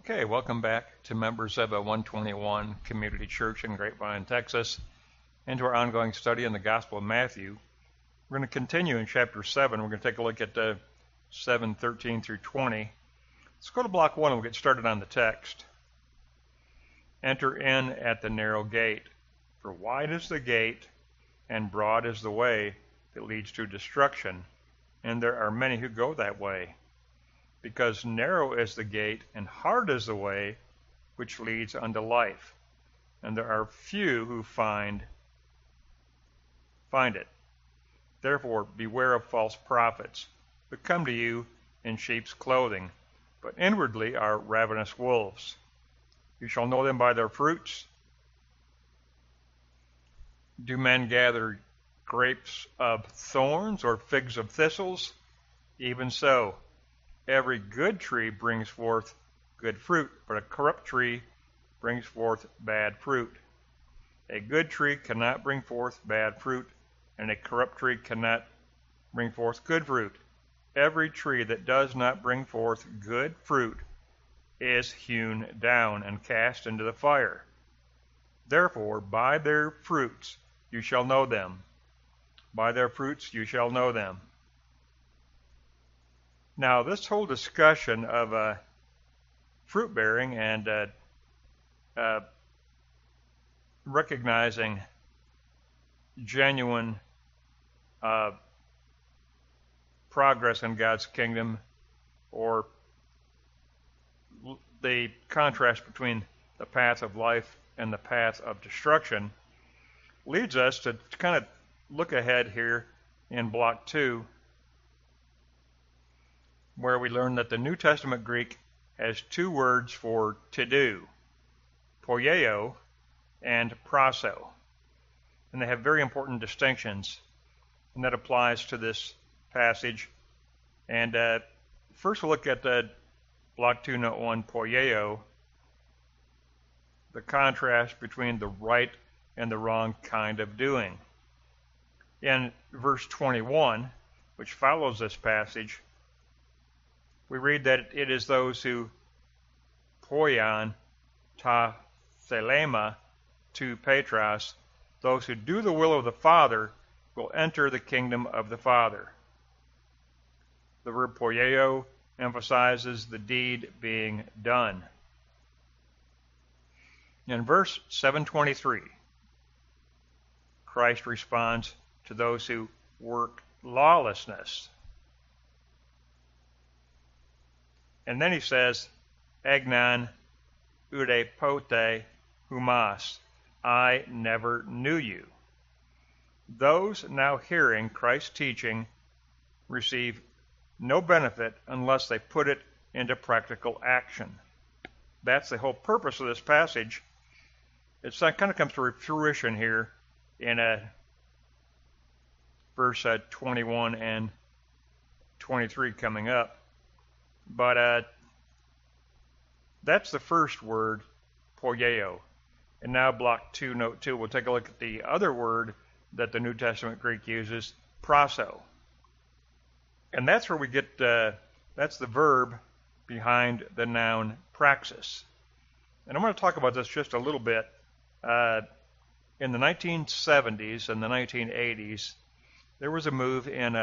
Okay, welcome back to members of a 121 Community Church in Grapevine, Texas, and to our ongoing study in the Gospel of Matthew. We're going to continue in chapter 7. We're going to take a look at 7:13 through 20. Let's go to block 1 and we'll get started on the text. Enter in at the narrow gate, for wide is the gate and broad is the way that leads to destruction, and there are many who go that way. Because narrow is the gate and hard is the way which leads unto life, and there are few who find it. Therefore beware of false prophets, who come to you in sheep's clothing, but inwardly are ravenous wolves. You shall know them by their fruits. Do men gather grapes of thorns or figs of thistles? Even so. Every good tree brings forth good fruit, but a corrupt tree brings forth bad fruit. A good tree cannot bring forth bad fruit, and a corrupt tree cannot bring forth good fruit. Every tree that does not bring forth good fruit is hewn down and cast into the fire. Therefore, by their fruits you shall know them. By their fruits you shall know them. Now, this whole discussion of fruit bearing and recognizing genuine progress in God's kingdom, or the contrast between the path of life and the path of destruction, leads us to kind of look ahead here in block 2, where we learn that the New Testament Greek has two words for to do, poieo and praso, and they have very important distinctions, and that applies to this passage. And first we'll look at block 2, note 1, poieo, the contrast between the right and the wrong kind of doing. In verse 21, which follows this passage, we read that it is those who poion ta thelema to Petros, those who do the will of the Father will enter the kingdom of the Father. The verb poieo emphasizes the deed being done. In verse 7:23, Christ responds to those who work lawlessness. And then he says, Agnon ude pote humas, I never knew you. Those now hearing Christ's teaching receive no benefit unless they put it into practical action. That's the whole purpose of this passage. It kind of comes to fruition here in verse 21 and 23 coming up. But that's the first word, poieo. And now block 2, note 2, we'll take a look at the other word that the New Testament Greek uses, praso. And that's where we get, that's the verb behind the noun praxis. And I'm going to talk about this just a little bit. In the 1970s and the 1980s, there was a move in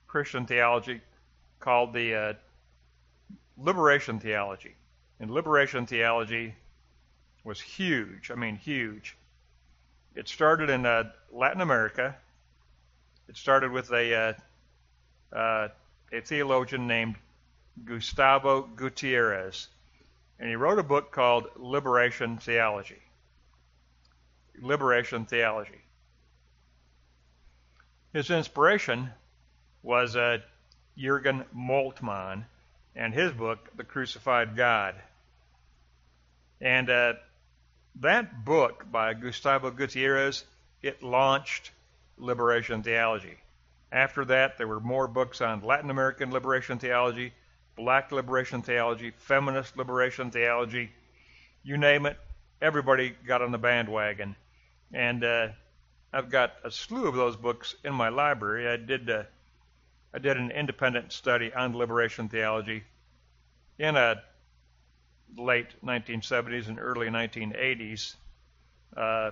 Christian theology called the liberation theology. And liberation theology was huge. I mean, huge. It started in Latin America. It started with a theologian named Gustavo Gutierrez, and he wrote a book called Liberation Theology. Liberation Theology. His inspiration was Jürgen Moltmann and his book, The Crucified God. And that book by Gustavo Gutierrez, it launched liberation theology. After that, there were more books on Latin American liberation theology, black liberation theology, feminist liberation theology, you name it, everybody got on the bandwagon. And I've got a slew of those books in my library. I did an independent study on liberation theology in a late 1970s and early 1980s. I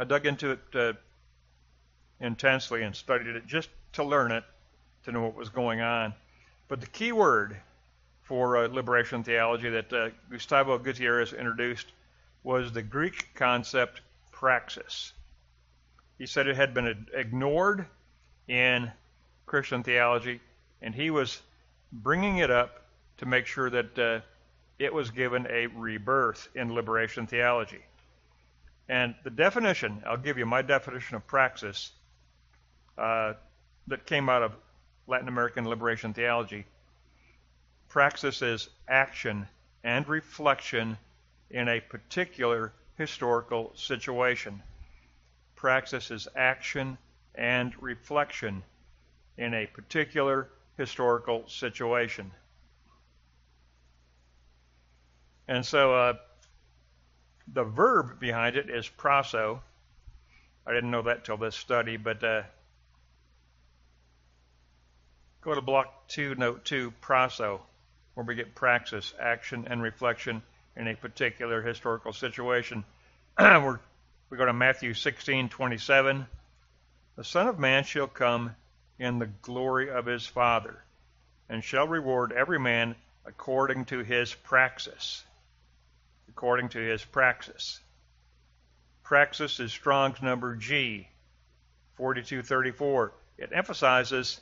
dug into it intensely and studied it just to learn it, to know what was going on. But the key word for liberation theology that Gustavo Gutierrez introduced was the Greek concept praxis. He said it had been ignored in Christian theology, and he was bringing it up to make sure that it was given a rebirth in liberation theology. And the definition, I'll give you my definition of praxis that came out of Latin American liberation theology. Praxis is action and reflection in a particular historical situation. Praxis is action and reflection in a particular historical situation. And so the verb behind it is praso. I didn't know that till this study, but go to block 2, note 2, praso, where we get praxis, action and reflection in a particular historical situation. We go to Matthew 16:27. The Son of Man shall come in the glory of his Father, and shall reward every man according to his praxis. According to his praxis. Praxis is Strong's number G, 4234. It emphasizes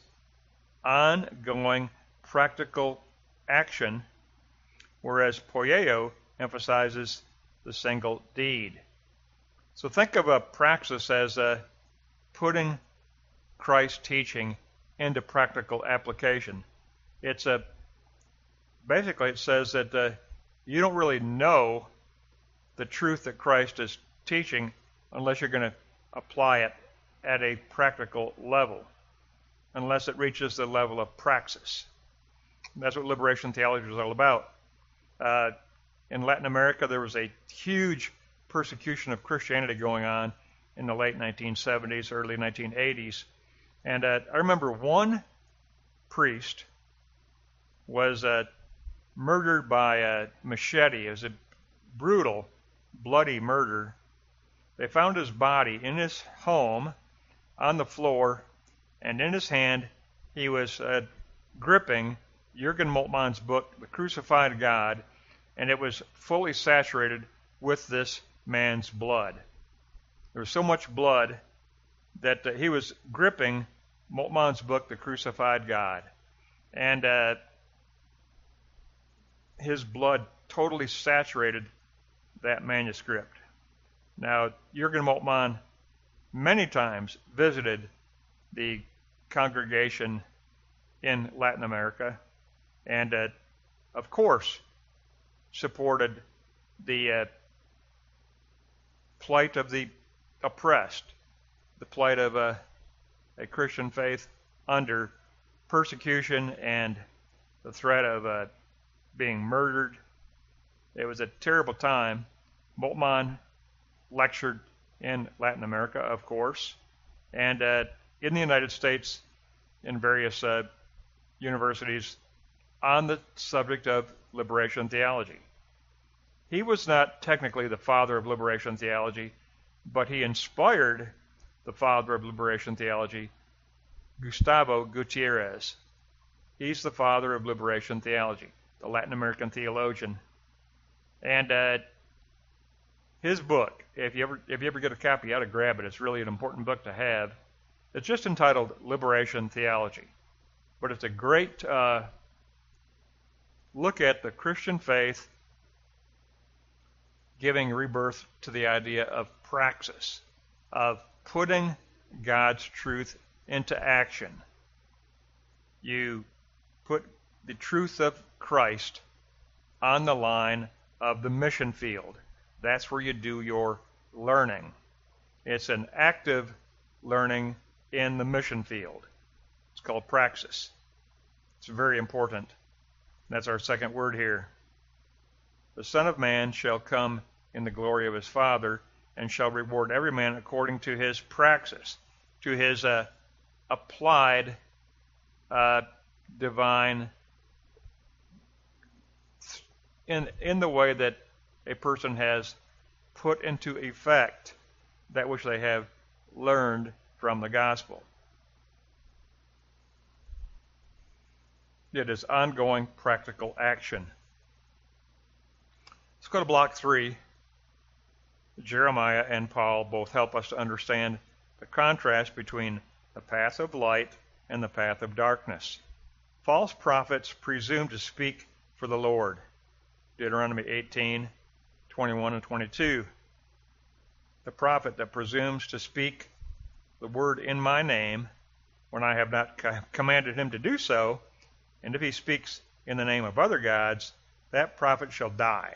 ongoing practical action, whereas poieo emphasizes the single deed. So think of a praxis as putting Christ's teaching into practical application. It's basically it says that you don't really know the truth that Christ is teaching unless you're going to apply it at a practical level, unless it reaches the level of praxis. That's what liberation theology is all about. In Latin America, there was a huge persecution of Christianity going on in the late 1970s, early 1980s. And I remember one priest was murdered by a machete. It was a brutal, bloody murder. They found his body in his home on the floor, and in his hand he was gripping Jürgen Moltmann's book, The Crucified God, and it was fully saturated with this man's blood. There was so much blood that he was gripping Moltmann's book, The Crucified God, and his blood totally saturated that manuscript. Now, Jürgen Moltmann many times visited the congregation in Latin America and, of course, supported the plight of the oppressed, the plight of a Christian faith under persecution and the threat of being murdered. It was a terrible time. Moltmann lectured in Latin America, of course, and in the United States in various universities on the subject of liberation theology. He was not technically the father of liberation theology, but he inspired the father of liberation theology, Gustavo Gutierrez. He's the father of liberation theology, the Latin American theologian. And his book, if you ever get a copy, you ought to grab it. It's really an important book to have. It's just entitled Liberation Theology. But it's a great look at the Christian faith giving rebirth to the idea of praxis, of putting God's truth into action. You put the truth of Christ on the line of the mission field. That's where you do your learning. It's an active learning in the mission field. It's called praxis. It's very important. That's our second word here. The Son of Man shall come in the glory of his Father, and shall reward every man according to his praxis, to his applied divine in the way that a person has put into effect that which they have learned from the gospel. It is ongoing practical action. Let's go to block 3. Jeremiah and Paul both help us to understand the contrast between the path of light and the path of darkness. False prophets presume to speak for the Lord. Deuteronomy 18:21 and 22. The prophet that presumes to speak the word in my name when I have not commanded him to do so, and if he speaks in the name of other gods, that prophet shall die.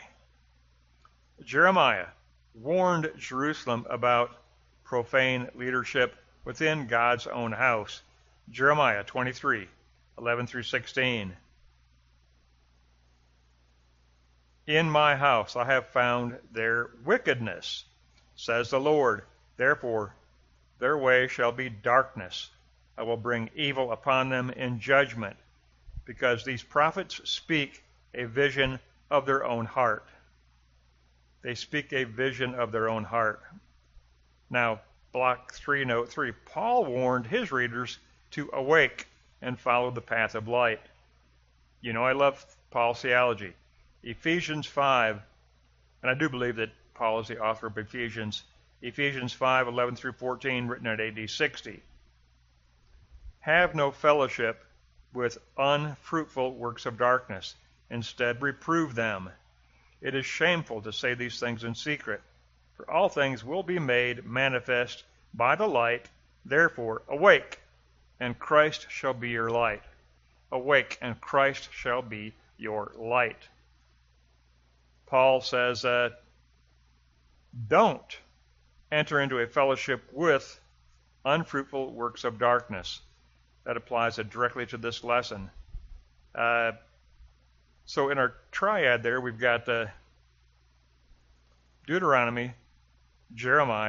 Jeremiah warned Jerusalem about profane leadership within God's own house. Jeremiah 23:11 through 16. In my house I have found their wickedness, says the Lord. Therefore, their way shall be darkness. I will bring evil upon them in judgment, because these prophets speak a vision of their own heart. They speak a vision of their own heart. Now, block 3, note 3. Paul warned his readers to awake and follow the path of light. You know I love Paul's theology. Ephesians 5, and I do believe that Paul is the author of Ephesians. Ephesians 5:11 through 14, written at AD 60. Have no fellowship with unfruitful works of darkness. Instead, reprove them. It is shameful to say these things in secret, for all things will be made manifest by the light. Therefore, awake, and Christ shall be your light. Awake, and Christ shall be your light. Paul says, don't enter into a fellowship with unfruitful works of darkness. That applies directly to this lesson. So in our triad there, we've got Deuteronomy, Jeremiah,